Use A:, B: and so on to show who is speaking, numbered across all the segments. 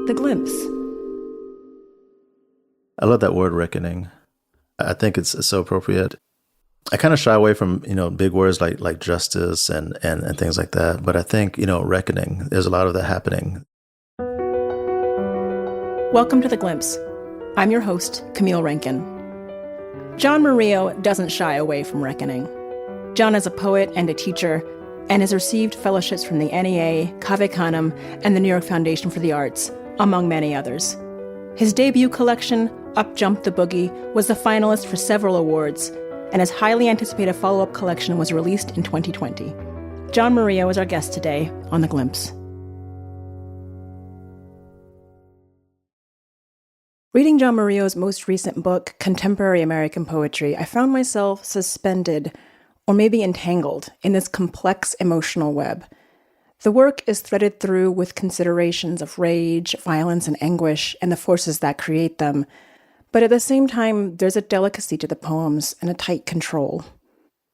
A: The Glimpse.
B: I love that word, reckoning. I think it's so appropriate. I kind of shy away from, big words like justice and things like that. But I think, reckoning, there's a lot of that happening.
A: Welcome to The Glimpse. I'm your host, Camille Rankine. John Murillo doesn't shy away from reckoning. John is a poet and a teacher and has received fellowships from the NEA, Cave Canem, and the New York Foundation for the Arts, among many others. His debut collection, Up Jumped the Boogie, was the finalist for several awards, and his highly anticipated follow-up collection was released in 2020. John Murillo is our guest today on The Glimpse. Reading John Murillo's most recent book, Contemporary American Poetry, I found myself suspended, or maybe entangled, in this complex emotional web. The work is threaded through with considerations of rage, violence, and anguish, and the forces that create them. But at the same time, there's a delicacy to the poems and a tight control.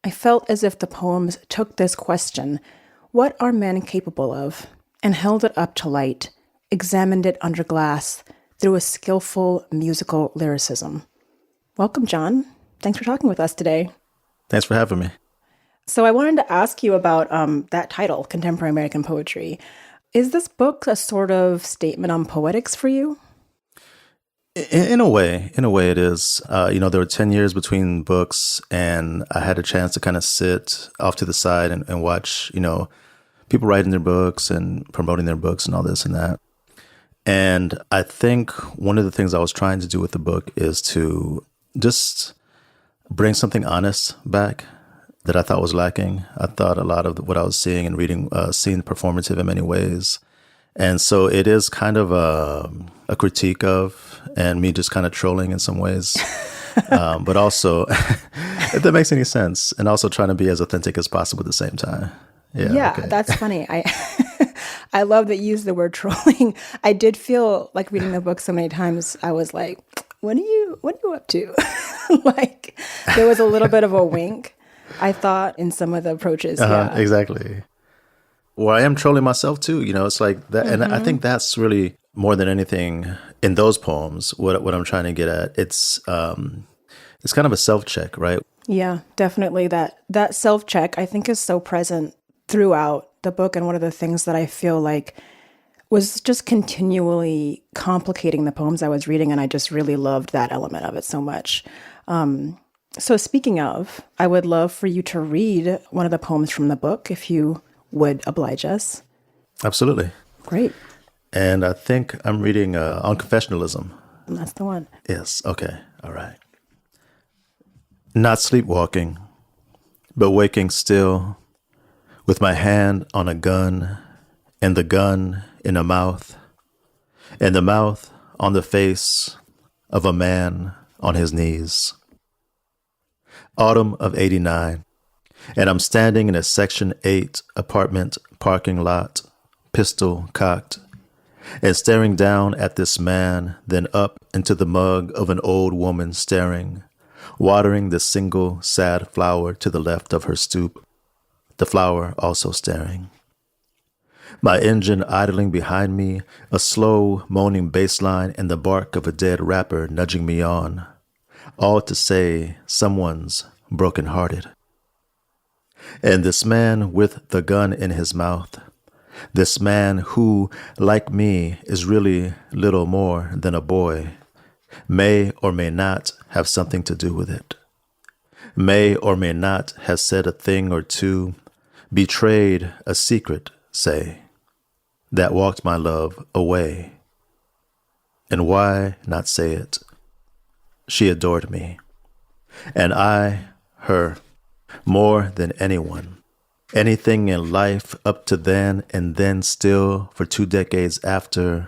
A: I felt as if the poems took this question, what are men capable of, and held it up to light, examined it under glass, through a skillful musical lyricism. Welcome, John. Thanks for talking with us today.
B: Thanks for having me.
A: So I wanted to ask you about that title, Contemporary American Poetry. Is this book a sort of statement on poetics for you?
B: In a way it is. There were 10 years between books, and I had a chance to kind of sit off to the side and watch, people writing their books and promoting their books and all this and that. And I think one of the things I was trying to do with the book is to just bring something honest back that I thought was lacking. I thought a lot of what I was seeing and reading seemed performative in many ways. And so it is kind of a critique of, and me just kind of trolling in some ways, but also, if that makes any sense, and also trying to be as authentic as possible at the same time.
A: Yeah, okay. That's funny. I love that you use the word trolling. I did feel like reading the book so many times, I was like, what are you up to? Like, there was a little bit of a wink, I thought, in some of the approaches. Yeah,
B: exactly. Well, I am trolling myself too. It's like that. Mm-hmm. And I think that's really more than anything in those poems, what I'm trying to get at. It's kind of a self-check, right?
A: Yeah, definitely. That self-check, I think, is so present throughout the book. And one of the things that I feel like was just continually complicating the poems I was reading. And I just really loved that element of it so much. So speaking of, I would love for you to read one of the poems from the book, if you would oblige us.
B: Absolutely.
A: Great.
B: And I think I'm reading on Confessionalism.
A: And that's the one.
B: Yes. Okay. All right. Not sleepwalking, but waking still, with my hand on a gun, and the gun in a mouth, and the mouth on the face of a man on his knees. Autumn of '89, and I'm standing in a Section 8 apartment parking lot, pistol cocked, and staring down at this man, then up into the mug of an old woman staring, watering the single sad flower to the left of her stoop, the flower also staring. My engine idling behind me, a slow moaning bass line and the bark of a dead rapper nudging me on, all to say someone's brokenhearted. And this man with the gun in his mouth, this man who, like me, is really little more than a boy, may or may not have something to do with it, may or may not have said a thing or two, betrayed a secret, say, that walked my love away. And why not say it? She adored me, and I, her, more than anyone. Anything in life up to then and then still for 2 decades after,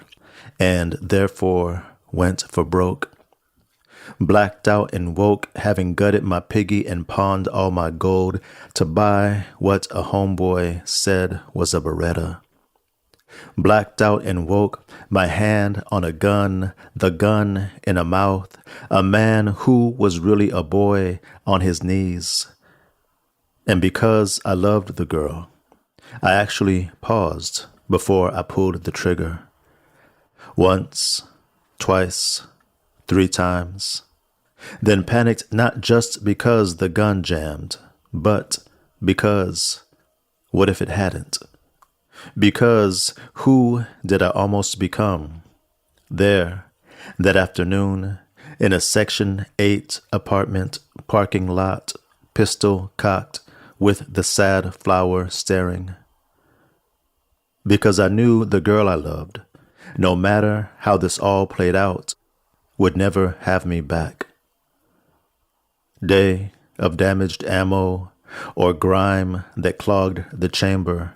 B: and therefore went for broke. Blacked out and woke, having gutted my piggy and pawned all my gold to buy what a homeboy said was a Beretta. Blacked out and woke, my hand on a gun, the gun in a mouth, a man who was really a boy on his knees. And because I loved the girl, I actually paused before I pulled the trigger. Once, twice, 3 times. Then panicked not just because the gun jammed, but because what if it hadn't? Because who did I almost become? There, that afternoon, in a Section 8 apartment parking lot, pistol cocked, with the sad flower staring. Because I knew the girl I loved, no matter how this all played out, would never have me back. Day of damaged ammo or grime that clogged the chamber.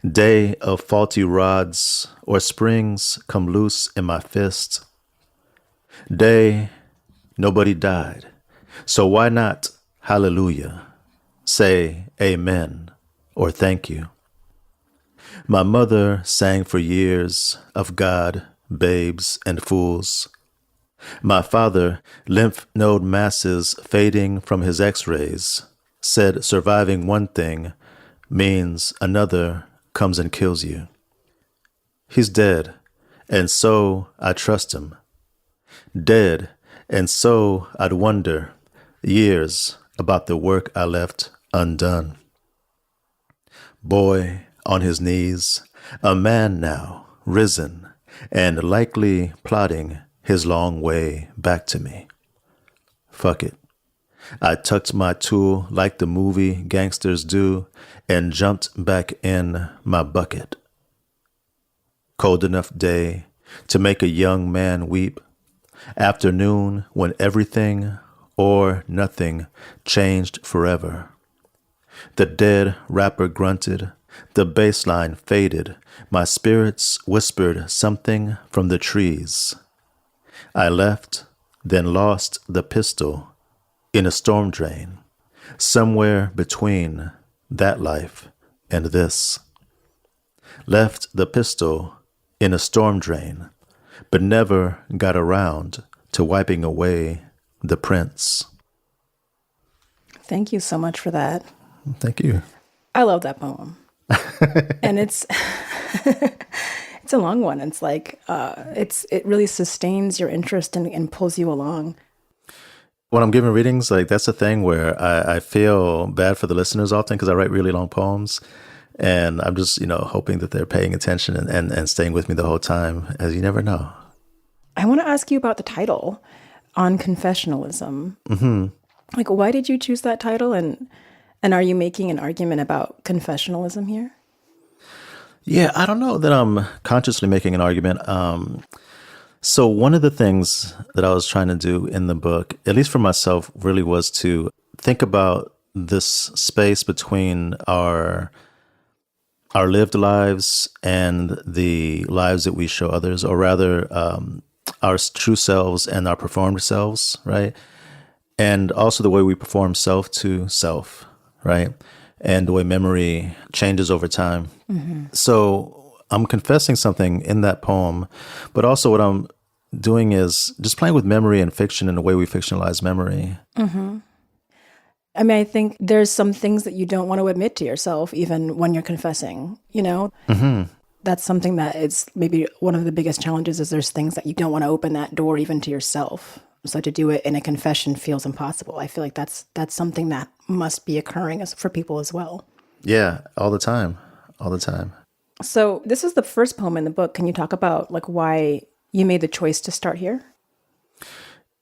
B: Day of faulty rods or springs come loose in my fist. Day nobody died, so why not hallelujah? Say amen or thank you. My mother sang for years of God, babes, and fools. My father, lymph node masses fading from his x-rays, said surviving one thing means another comes and kills you. He's dead, and so I trust him. Dead, and so I'd wonder years about the work I left undone. Boy on his knees, a man now, risen, and likely plotting his long way back to me. Fuck it. I tucked my tool like the movie gangsters do and jumped back in my bucket. Cold enough day to make a young man weep. Afternoon when everything or nothing changed forever. The dead rapper grunted. The bass line faded. My spirits whispered something from the trees. I left, then lost the pistol in a storm drain, somewhere between that life and this. Left the pistol in a storm drain, but never got around to wiping away the prints.
A: Thank you so much for that.
B: Thank you.
A: I love that poem. And it's it's a long one. It's like it really sustains your interest and pulls you along.
B: When I'm giving readings, like that's the thing where I feel bad for the listeners often because I write really long poems, and I'm just hoping that they're paying attention and staying with me the whole time, as you never know.
A: I want to ask you about the title, On Confessionalism.
B: Mm-hmm.
A: Like, why did you choose that title, and are you making an argument about confessionalism here?
B: Yeah, I don't know that I'm consciously making an argument. So one of the things that I was trying to do in the book, at least for myself, really was to think about this space between our lived lives and the lives that we show others, or rather our true selves and our performed selves, right? And also the way we perform self to self, right? And the way memory changes over time. Mm-hmm. So I'm confessing something in that poem, but also what I'm doing is just playing with memory and fiction and the way we fictionalize memory.
A: Mm-hmm. I mean, I think there's some things that you don't want to admit to yourself, even when you're confessing, Mm-hmm. That's something that is maybe one of the biggest challenges, is there's things that you don't want to open that door even to yourself. So to do it in a confession feels impossible. I feel like that's something that must be occurring for people as well.
B: Yeah, all the time.
A: So this is the first poem in the book. Can you talk about why you made the choice to start here?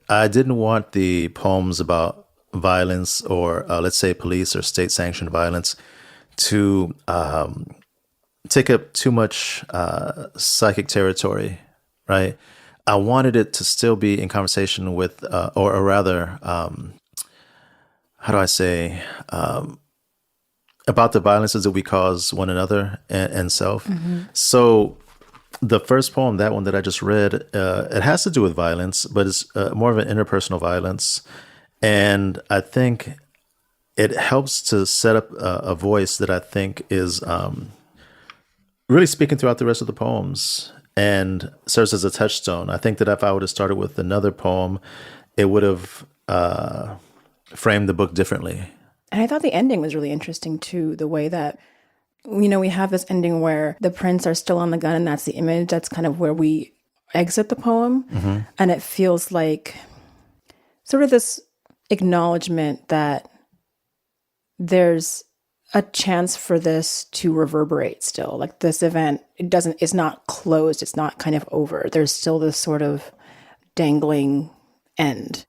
B: I didn't want the poems about violence or let's say police or state-sanctioned violence to take up too much psychic territory, right? I wanted it to still be in conversation with, or rather, how do I say, about the violences that we cause one another and self. Mm-hmm. So the first poem, that one that I just read, it has to do with violence, but it's more of an interpersonal violence. And I think it helps to set up a voice that I think is really speaking throughout the rest of the poems and serves as a touchstone. I think that if I would have started with another poem, it would have framed the book differently.
A: And I thought the ending was really interesting too, the way that We have this ending where the prints are still on the gun, and that's the image. That's kind of where we exit the poem. And it feels like sort of this acknowledgement that there's a chance for this to reverberate still. Like this event, it's not closed. It's not kind of over. There's still this sort of dangling end.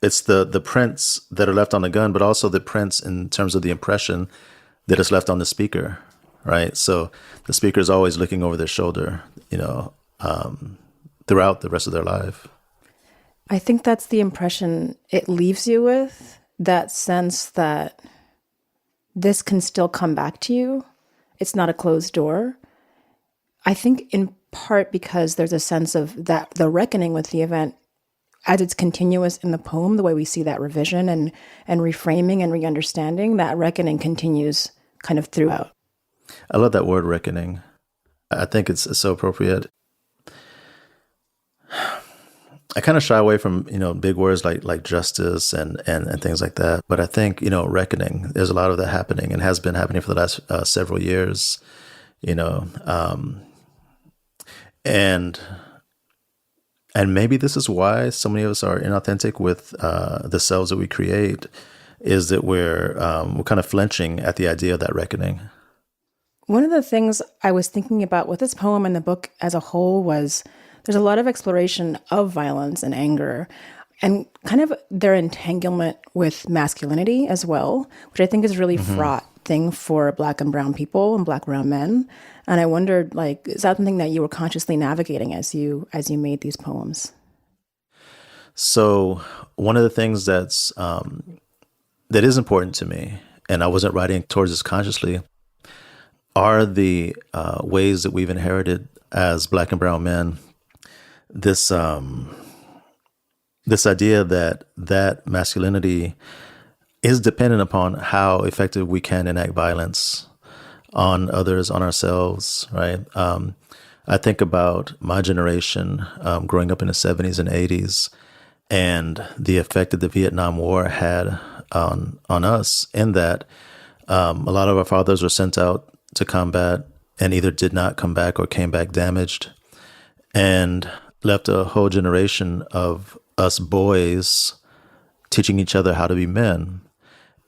B: It's the prints that are left on the gun, but also the prints in terms of the impression that is left on the speaker, right? So the speaker is always looking over their shoulder, throughout the rest of their life.
A: I think that's the impression it leaves you with, that sense that this can still come back to you. It's not a closed door. I think in part because there's a sense of that the reckoning with the event as it's continuous in the poem, the way we see that revision and reframing and re-understanding, that reckoning continues kind of throughout.
B: I love that word, reckoning. I think it's so appropriate. I kind of shy away from, big words like justice and things like that. But I think, reckoning, there's a lot of that happening and has been happening for the last several years, and maybe this is why so many of us are inauthentic with the selves that we create, is that we're kind of flinching at the idea of that reckoning.
A: One of the things I was thinking about with this poem and the book as a whole was there's a lot of exploration of violence and anger and kind of their entanglement with masculinity as well, which I think is really fraught thing for Black and brown people and Black brown men. And I wondered, is that something that you were consciously navigating as you made these poems?
B: So one of the things that is important to me, and I wasn't writing towards this consciously, are the ways that we've inherited as Black and brown men this idea that masculinity is dependent upon how effective we can enact violence on others, on ourselves, right? I think about my generation growing up in the 70s and 80s and the effect that the Vietnam War had on us, in that a lot of our fathers were sent out to combat and either did not come back or came back damaged, and left a whole generation of us boys teaching each other how to be men.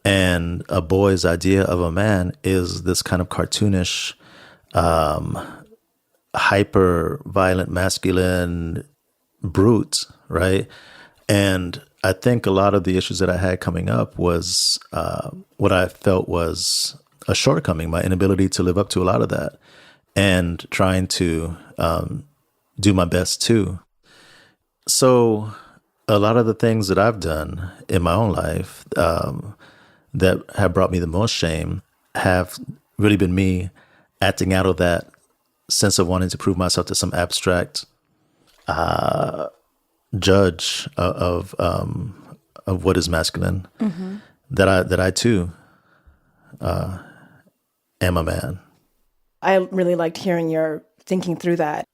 B: And a boy's idea of a man is this kind of cartoonish, hyper violent, masculine brute, right? And I think a lot of the issues that I had coming up was what I felt was a shortcoming, my inability to live up to a lot of that, and trying to do my best too. So a lot of the things that I've done in my own life that have brought me the most shame have really been me acting out of that sense of wanting to prove myself to some abstract judge of what is masculine. That I too am a man.
A: I really liked hearing your thinking through that.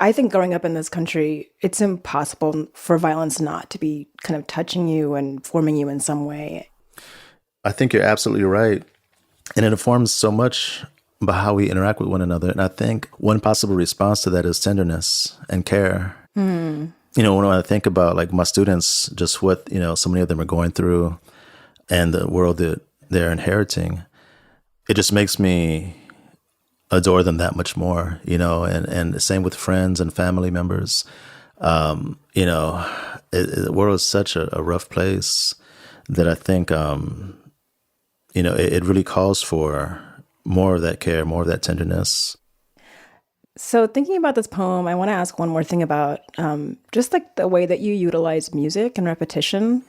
A: I think growing up in this country, it's impossible for violence not to be kind of touching you and forming you in some way.
B: I think you're absolutely right. And it informs so much about how we interact with one another. And I think one possible response to that is tenderness and care. When I think about my students, just what, so many of them are going through and the world that they're inheriting, it just makes me adore them that much more, and the same with friends and family members. The world is such a rough place that I think, it really calls for more of that care, more of that tenderness.
A: So thinking about this poem, I want to ask one more thing about just the way that you utilize music and repetition.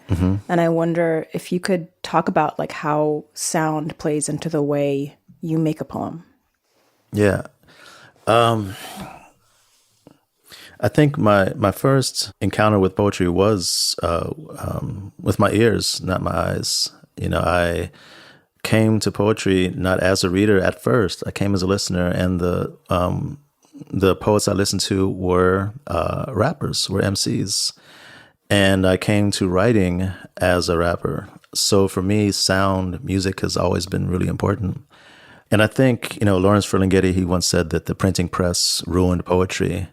A: And I wonder if you could talk about how sound plays into the way you make a poem.
B: Yeah. I think my first encounter with poetry was with my ears, not my eyes. I came to poetry not as a reader at first. I came as a listener, and the poets I listened to were rappers, were MCs. And I came to writing as a rapper. So for me, sound, music has always been really important. And I think, Lawrence Ferlinghetti, he once said that the printing press ruined poetry.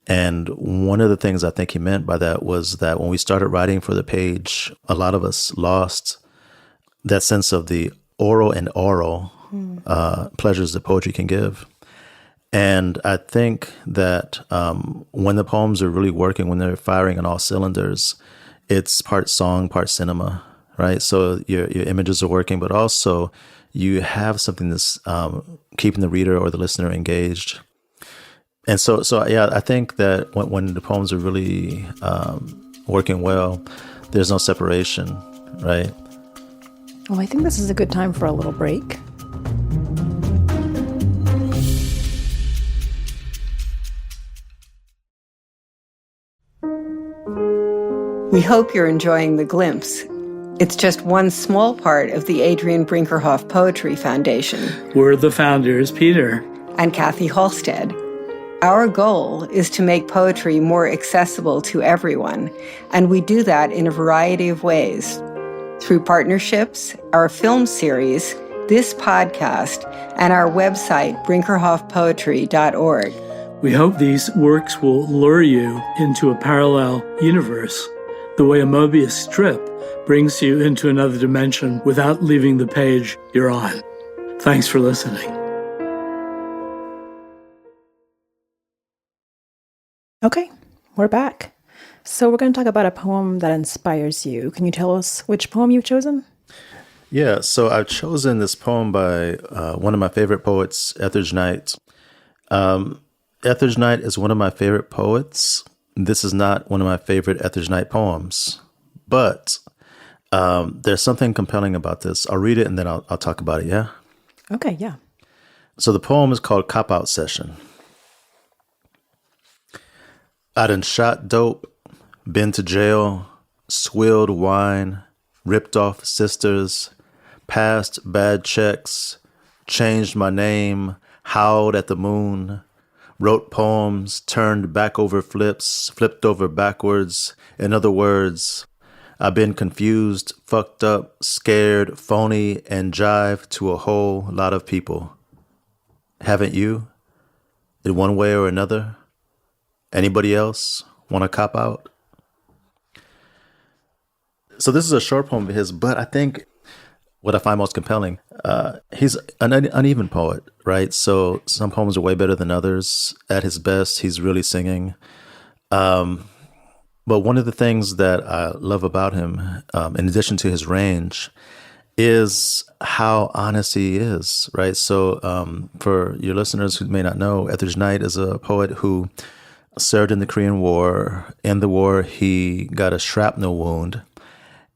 B: And one of the things I think he meant by that was that when we started writing for the page, a lot of us lost that sense of the oral and oral pleasures that poetry can give. And I think that when the poems are really working, when they're firing on all cylinders, it's part song, part cinema, right? So your images are working, but also you have something that's keeping the reader or the listener engaged. And so yeah, I think that when the poems are really working well, there's no separation, right?
A: Well, I think this is a good time for a little break.
C: We hope you're enjoying The Glimpse. It's just one small part of the Adrian Brinkerhoff Poetry Foundation.
D: We're the founders, Peter
C: and Kathy Halstead. Our goal is to make poetry more accessible to everyone, and we do that in a variety of ways. Through partnerships, our film series, this podcast, and our website, brinkerhoffpoetry.org.
D: We hope these works will lure you into a parallel universe, the way a Mobius strip brings you into another dimension without leaving the page you're on. Thanks for listening.
A: Okay, we're back. So we're going to talk about a poem that inspires you. Can you tell us which poem you've chosen?
B: Yeah, so I've chosen this poem by one of my favorite poets, Etheridge Knight. Etheridge Knight is one of my favorite poets. This is not one of my favorite Etheridge Knight poems, but there's something compelling about this. I'll read it and then I'll talk about it, yeah?
A: Okay, yeah.
B: So the poem is called Cop-Out Session. I done shot dope, been to jail, swilled wine, ripped off sisters, passed bad checks, changed my name, howled at the moon, wrote poems, turned back over flips, flipped over backwards. In other words, I've been confused, fucked up, scared, phony, and jive to a whole lot of people. Haven't you? In one way or another? Anybody else want to cop out? So this is a short poem of his, but I think what I find most compelling, he's an uneven poet, right? So some poems are way better than others. At his best, he's really singing. But one of the things that I love about him, in addition to his range, is how honest he is, right? So for your listeners who may not know, Etheridge Knight is a poet who served in the Korean War. In the war, he got a shrapnel wound,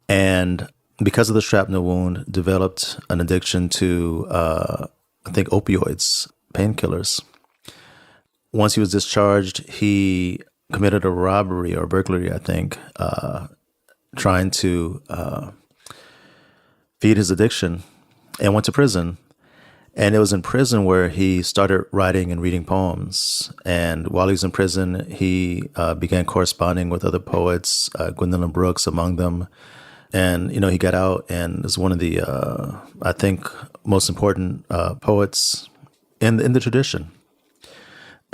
B: and because of the shrapnel wound, developed an addiction to, I think, opioids, painkillers. Once he was discharged, he committed a robbery or burglary, I think, trying to feed his addiction, and went to prison. And it was in prison where he started writing and reading poems. And while he was in prison, he began corresponding with other poets, Gwendolyn Brooks among them. And, he got out and is one of the, I think, most important poets in the tradition.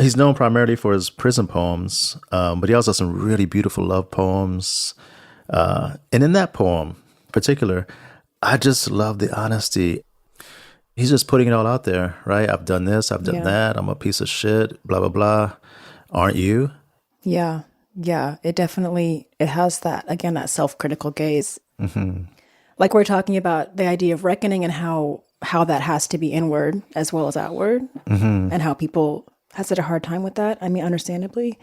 B: He's known primarily for his prison poems, but he also has some really beautiful love poems. And in that poem in particular, I just love the honesty. He's just putting it all out there, right? I've done this, I've done that. I'm a piece of shit, blah, blah, blah. Aren't you?
A: Yeah. It has that, again, that self-critical gaze.
B: Mm-hmm.
A: Like we're talking about the idea of reckoning and how that has to be inward as well as outward, and how people have such a hard time with that. I mean, understandably.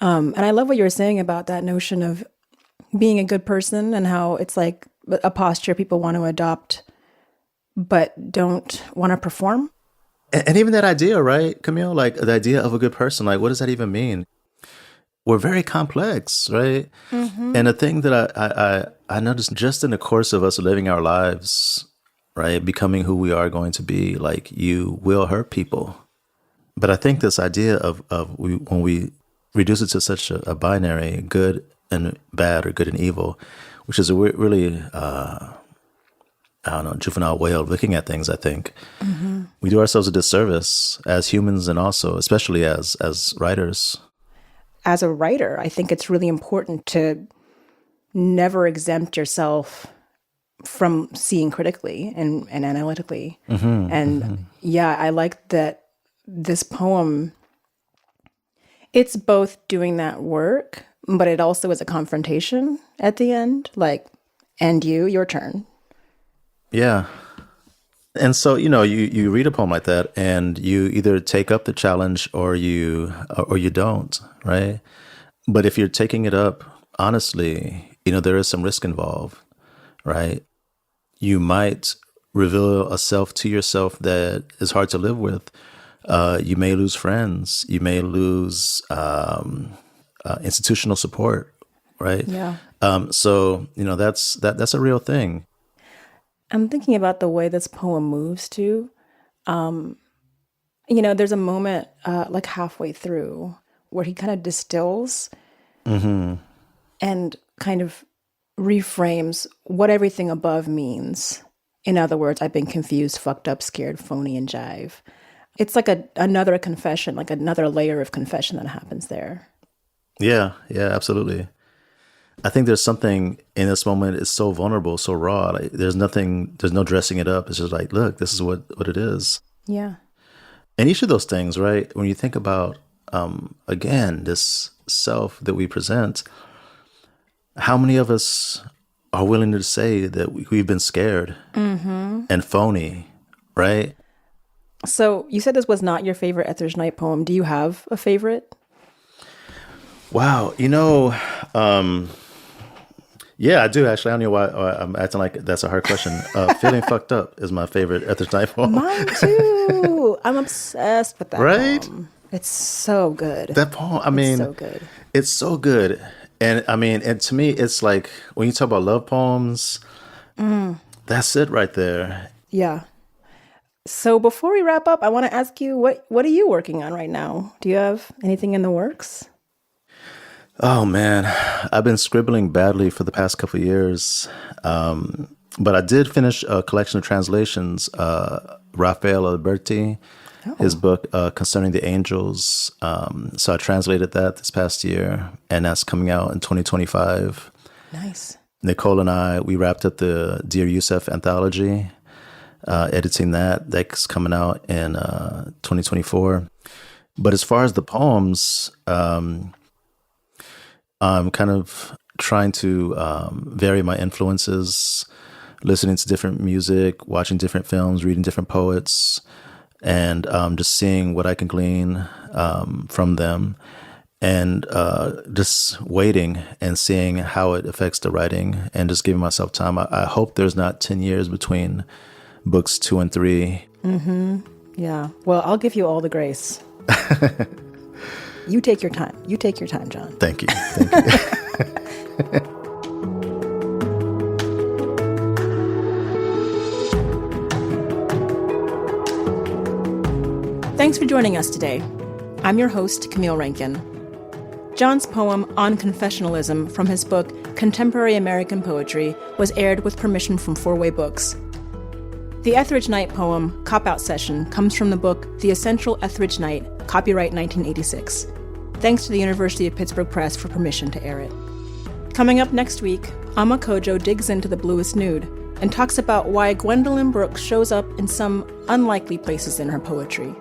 A: And I love what you were saying about that notion of being a good person and how it's like a posture people want to adopt but don't want to perform.
B: And even that idea, right, Camille? Like the idea of a good person, like what does that even mean? We're very complex, right? Mm-hmm. And the thing that I noticed just in the course of us living our lives, right, becoming who we are going to be, like you will hurt people. But I think this idea of when we reduce it to such a binary, good and bad or good and evil, which is a really juvenile way of looking at things, I think. We do ourselves a disservice as humans and also especially as writers.
A: As a writer, I think it's really important to never exempt yourself from seeing critically and analytically. Yeah, I like that this poem, it's both doing that work, but it also is a confrontation at the end, like, and your turn.
B: Yeah. And so, you read a poem like that and you either take up the challenge or you don't, right? But if you're taking it up honestly, there is some risk involved, right? You might reveal a self to yourself that is hard to live with. You may lose friends. You may lose institutional support, right?
A: Yeah.
B: So, that's a real thing.
A: I'm thinking about the way this poem moves too. There's a moment like halfway through where he kind of distills and kind of reframes what everything above means. In other words, I've been confused, fucked up, scared, phony, and jive. It's like another confession, like another layer of confession that happens there. Yeah, absolutely. I think there's something in this moment. It's so vulnerable, so raw. Like, there's no dressing it up. It's just like, look, this is what it is. Yeah.
B: And each of those things, right? When you think about, again, this self that we present, how many of us are willing to say that we've been scared and phony, right?
A: So you said this was not your favorite Etheridge Knight poem. Do you have a favorite?
B: Wow. Yeah, I do actually. I don't know why I'm acting like that's a hard question. Feeling Fucked Up is my favorite Etheridge Knight poem.
A: Mine too. I'm obsessed with that
B: poem.
A: It's so good.
B: That poem,
A: it's so good.
B: It's so good. And and to me, it's like when you talk about love poems, that's it right there.
A: Yeah. So before we wrap up, I want to ask you, what are you working on right now? Do you have anything in the works?
B: Oh, man, I've been scribbling badly for the past couple of years. But I did finish a collection of translations, Raphael Alberti, his book Concerning the Angels. So I translated that this past year, and that's coming out in 2025.
A: Nice.
B: Nicole and I, we wrapped up the Dear Youssef anthology, editing that. That's coming out in 2024. But as far as the poems, I'm kind of trying to vary my influences, listening to different music, watching different films, reading different poets, and just seeing what I can glean from them, and just waiting and seeing how it affects the writing, and just giving myself time. I hope there's not 10 years between books 2 and 3.
A: Yeah. Well, I'll give you all the grace. You take your time. You take your time, John.
B: Thank you.
A: Thanks for joining us today. I'm your host, Camille Rankine. John's poem On Confessionalism from his book Contemporary American Poetry was aired with permission from Four-Way Books. The Etheridge Knight poem, Cop-Out Session, comes from the book The Essential Etheridge Knight, copyright 1986. Thanks to the University of Pittsburgh Press for permission to air it. Coming up next week, Amma Kojo digs into the bluest nude and talks about why Gwendolyn Brooks shows up in some unlikely places in her poetry.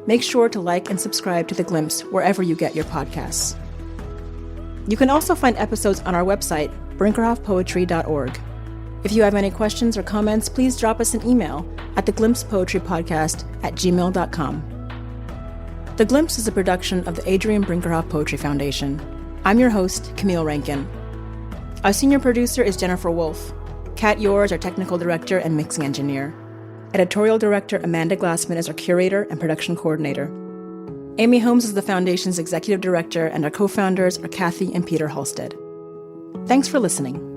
A: Make sure to like and subscribe to The Glimpse wherever you get your podcasts. You can also find episodes on our website, brinkerhoffpoetry.org. If you have any questions or comments, please drop us an email at theglimpsepoetrypodcast@gmail.com. The Glimpse is a production of the Adrian Brinkerhoff Poetry Foundation. I'm your host, Camille Rankine. Our senior producer is Jennifer Wolfe. Kat Yours, our technical director and mixing engineer. Editorial director Amanda Glassman is our curator and production coordinator. Amy Holmes is the Foundation's executive director, and our co-founders are Kathy and Peter Halstead. Thanks for listening.